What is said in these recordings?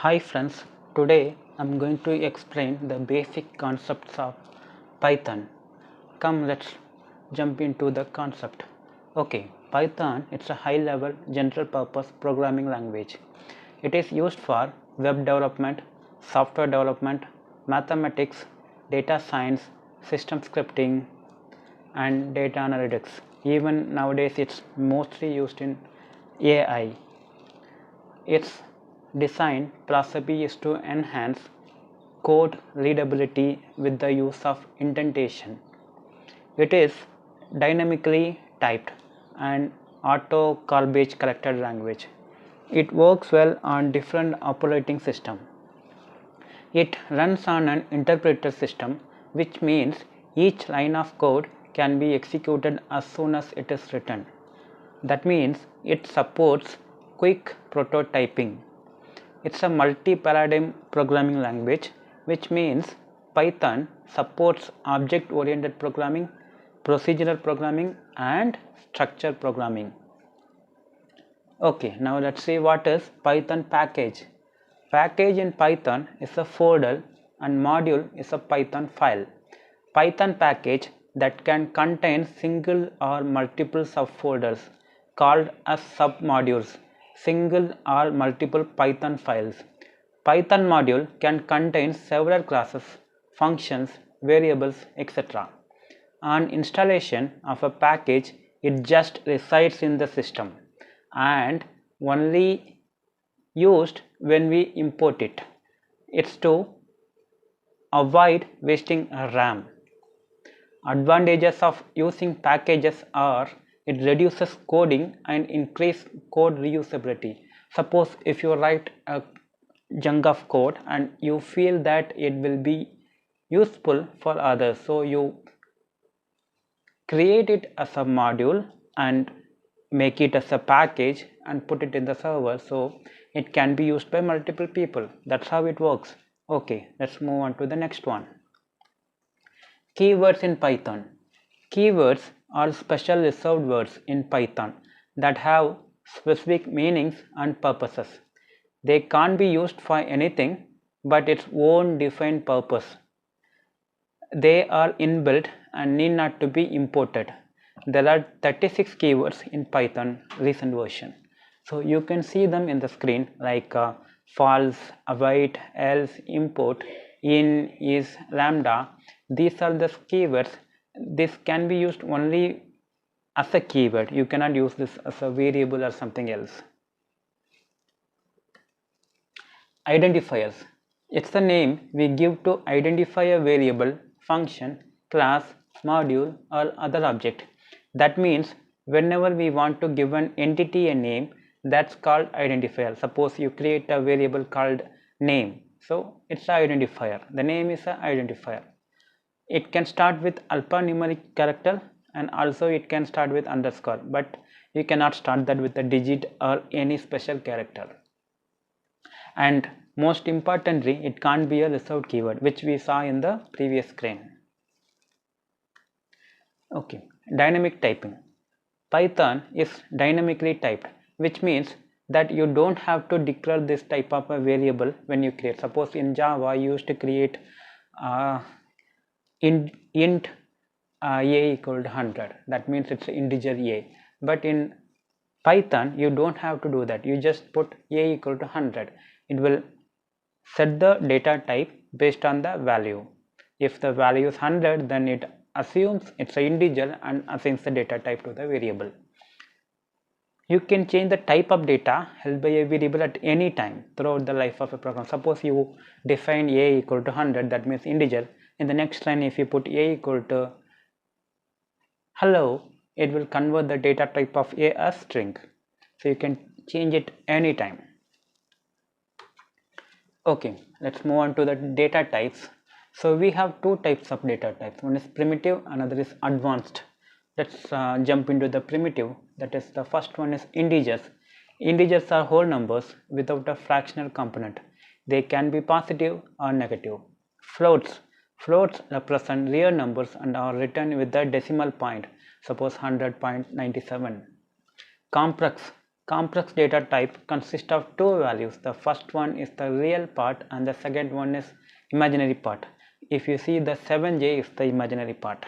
Hi friends, today I'm going to explain the basic concepts of Python. Come, let's jump into the concept. Okay, Python it's a high level general purpose programming language. It is used for web development, software development, mathematics, data science, system scripting, and data analytics. Even nowadays, it's mostly used in AI. Its design philosophy is to enhance code readability with the use of indentation. It is dynamically typed and auto garbage collected language. It works well on different operating systems. It runs on an interpreter system, which means each line of code can be executed as soon as it is written. That means it supports quick prototyping. It's a multi-paradigm programming language, which means Python supports object-oriented programming, procedural programming, and structured programming. Okay, now let's see what is Python package. Package in Python is a folder and module is a Python file. Python package that can contain single or multiple subfolders called as submodules, single or multiple Python files. Python module can contain several classes, functions, variables, etc. On installation of a package, it just resides in the system and only used when we import it. It's to avoid wasting RAM. Advantages of using packages are it reduces coding and increase code reusability. Suppose if you write a chunk of code and you feel that it will be useful for others, so you create it as a module and make it as a package and put it in the server so it can be used by multiple people. That's how it works. Okay, let's move on to the next one. Keywords in Python. Keywords are special reserved words in Python that have specific meanings and purposes. They can't be used for anything but its own defined purpose. They are inbuilt and need not to be imported. There are 36 keywords in Python recent version. So you can see them in the screen like false, await, else, import, in, is, lambda. These are the keywords. This can be used only as a keyword. You cannot use this as a variable or something else. Identifiers. It's the name we give to identify a variable, function, class, module, or other object. That means whenever we want to give an entity a name, that's called identifier. Suppose you create a variable called name. So it's an identifier. The name is an identifier. It can start with alphanumeric character and also it can start with underscore, but you cannot start that with a digit or any special character. And most importantly, it can't be a reserved keyword, which we saw in the previous screen. Okay, dynamic typing. Python is dynamically typed, which means that you don't have to declare this type of a variable when you create. Suppose in Java you used to create int a equal to 100. That means it's integer a. But in Python you don't have to do that. You just put a equal to 100. It will set the data type based on the value. If the value is 100, then it assumes it's an integer and assigns the data type to the variable. You can change the type of data held by a variable at any time throughout the life of a program. Suppose you define a equal to 100, that means integer. In the next line, if you put a equal to hello, it will convert the data type of a as string. So you can change it anytime. Okay, let's move on to the data types. So we have two types of data types. One is primitive, another is advanced. Let's jump into the primitive. That is, the first one is integers. Integers are whole numbers without a fractional component. They can be positive or negative. Floats. Floats represent real numbers and are written with the decimal point. Suppose 100.97. Complex. Complex data type consists of two values. The first one is the real part and the second one is imaginary part. If you see the 7j is the imaginary part.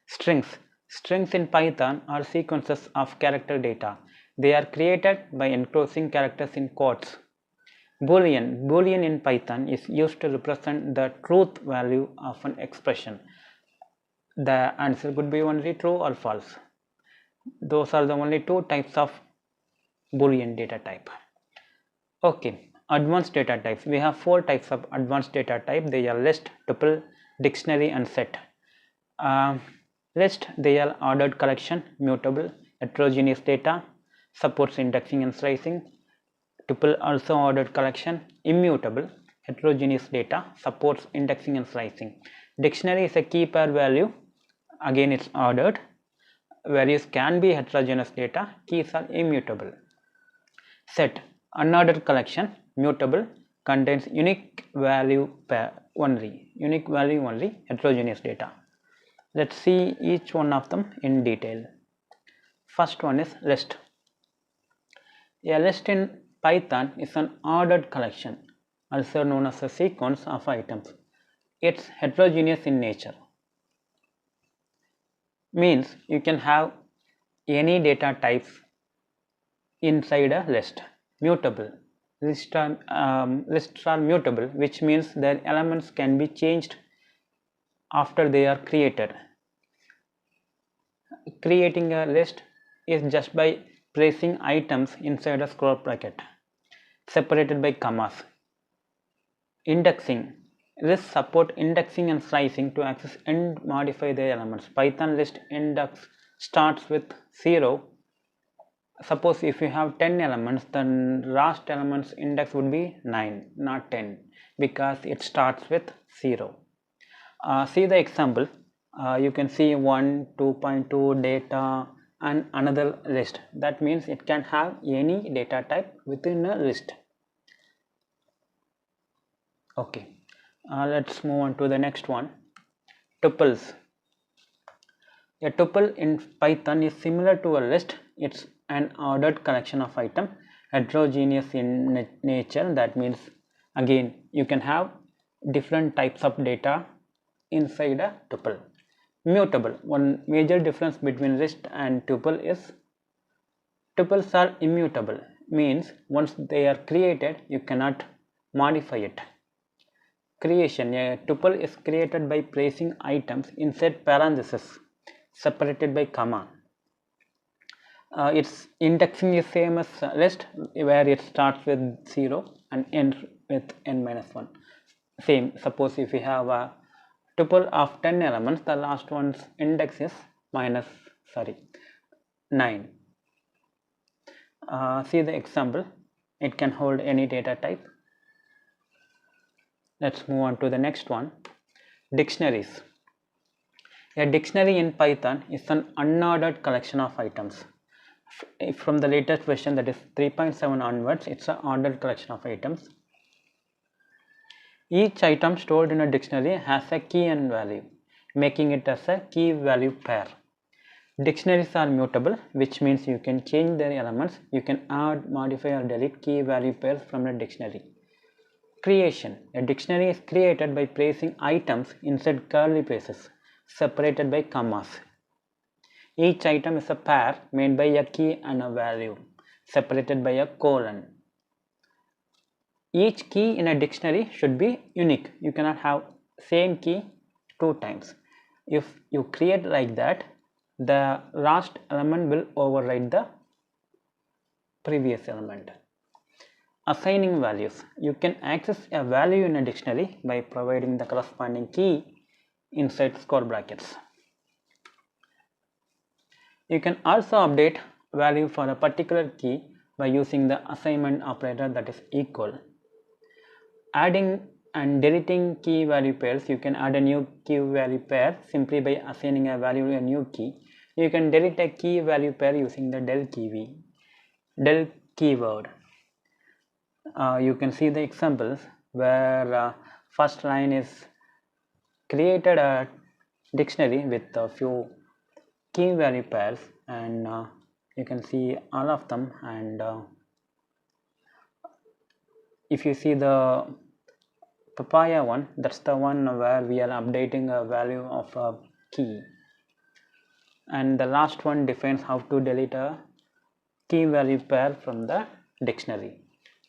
Strings. Strings in Python are sequences of character data. They are created by enclosing characters in quotes. Boolean. Boolean in Python is used to represent the truth value of an expression. The answer could be only true or false. Those are the only two types of Boolean data type. Okay, advanced data types. We have four types of advanced data type. They are list, tuple, dictionary and set. List, they are ordered collection, mutable, heterogeneous data, supports indexing and slicing. Tuple also ordered collection, immutable, heterogeneous data, supports indexing and slicing. Dictionary is a key pair value, again it's ordered. Values can be heterogeneous data, keys are immutable. Set, unordered collection, mutable, contains unique value only, heterogeneous data. Let's see each one of them in detail. First one is list. A list in Python is an ordered collection, also known as a sequence of items. It's heterogeneous in nature. Means you can have any data types inside a list. Mutable. Lists are mutable, which means their elements can be changed after they are created. Creating a list is just by placing items inside a square bracket separated by commas. Indexing. Lists support indexing and slicing to access and modify their elements. Python list index starts with 0. Suppose if you have 10 elements, then last elements index would be 9, not 10, because it starts with 0. See the example. You can see 1, 2.2 data and another list. That means it can have any data type within a list. Okay, let's move on to the next one. Tuples. A tuple in Python is similar to a list. It's an ordered collection of items, heterogeneous in nature. That means again you can have different types of data inside a tuple. Mutable. One major difference between list and tuple is tuples are immutable, means once they are created you cannot modify it. Creation. A tuple is created by placing items inside parentheses separated by comma. Its indexing is same as list, where it starts with 0 and ends with n-1. Same. Suppose if we have a tuple of 10 elements, the last one's index is 9. See the example. It can hold any data type. Let's move on to the next one. Dictionaries. A dictionary in Python is an unordered collection of items. From the latest version, that is 3.7 onwards, it's an ordered collection of items. Each item stored in a dictionary has a key and value, making it as a key value pair. Dictionaries are mutable, which means you can change their elements. You can add, modify or delete key value pairs from a dictionary. Creation. A dictionary is created by placing items inside curly braces separated by commas. Each item is a pair made by a key and a value separated by a colon. Each key in a dictionary should be unique. You cannot have same key two times. If you create like that, the last element will override the previous element. Assigning values. You can access a value in a dictionary by providing the corresponding key inside square brackets. You can also update value for a particular key by using the assignment operator, that is equal. Adding and deleting key value pairs. You can add a new key value pair simply by assigning a value to a new key. You can delete a key value pair using the del keyword. You can see the examples where first line is created a dictionary with a few key value pairs, and you can see all of them. And if you see the papaya one, that's the one where we are updating a value of a key, and the last one defines how to delete a key value pair from the dictionary.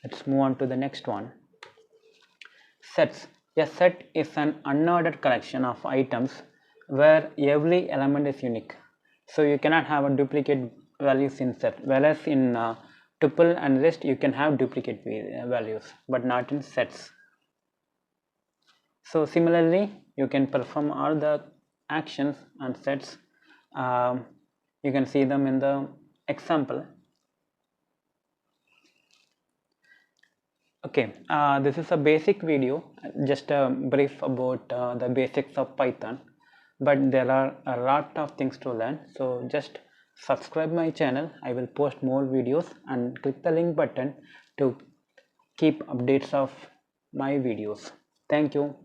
Let's move on to the next one. Sets. A set is an unordered collection of items where every element is unique, so you cannot have a duplicate values in set, whereas in tuple and list you can have duplicate values, but not in sets. So similarly, you can perform all the actions and sets. You can see them in the example. Okay, this is a basic video, just a brief about the basics of Python, but there are a lot of things to learn. So just subscribe my channel. I will post more videos, and click the link button to keep updates of my videos. Thank you.